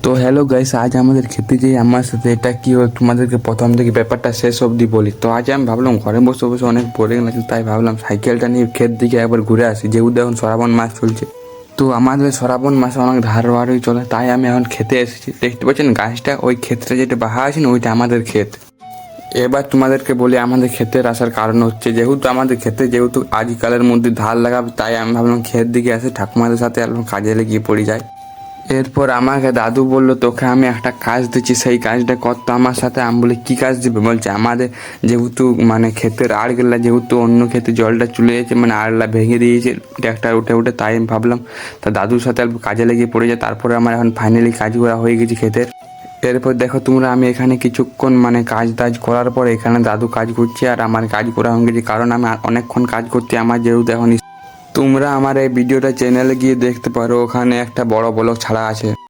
তো hello guys, আজ আমাদের খেতে যেয়ে আমার সাথে এটা কি হলো তোমাদেরকে প্রথম থেকে ব্যাপারটা শেষ অবধি বলি। তো আজ আমি ভাবলাম ঘরে বসে বসে অনেক বোরিং লাগছে, তাই ভাবলাম সাইকেলটা নিয়ে ক্ষেত দিকে একবার ঘুরে আসি, যেহেতু এখন শ্রাবণ মাস চলছে। তো আমাদের শ্রাবণ মাসে অনেক ধারবাড়ই চলে, তাই আমি এখন খেতে এসেছি। দেখতে পাচ্ছেন গাছটা, ওই ক্ষেতটা যেটা বাহা আছে না, ওইটা আমাদের ক্ষেত। এবার তোমাদেরকে বলি আমাদের ক্ষেতের আসার কারণ হচ্ছে, যেহেতু আমাদের ক্ষেতে যেহেতু আজকালের মধ্যে ধান লাগাবে, তাই আমি ভাবলাম ক্ষেত দিকে আসে ঠাকুমাদের সাথে একদম কাজে লেগে পড়ে যায়। এরপর আমাকে দাদু বললো, তোকে আমি একটা কাজ দিচ্ছি, সেই কাজটা করতো আমার সাথে। আমি বলি কী কাজ দিবে? বলছে আমাদের যেহেতু মানে ক্ষেতের আড়গুলা যেহেতু অন্য ক্ষেতে জলটা চলে যাচ্ছে, মানে আড়লা ভেঙে দিয়েছে ট্র্যাক্টর উঠে উঠে, তাই আমি ভাবলাম তা দাদুর সাথে অল্প কাজে লেগে পড়ে যায়। তারপরে আমার এখন ফাইনালি কাজ করা হয়ে গেছে ক্ষেতের। এরপর দেখো তোমরা, আমি এখানে কিছুক্ষণ মানে কাজ টাজ করার পর এখানে দাদু কাজ করছে আর আমার কাজ করা হয়ে গেছে, কারণ আমি অনেকক্ষণ কাজ করতে আমার যেহেতু এখন। তোমরা আমার এই ভিডিওটা চ্যানেলে গিয়ে দেখতে পারো, ওখানে একটা বড় ব্লগ ছাড়া আছে।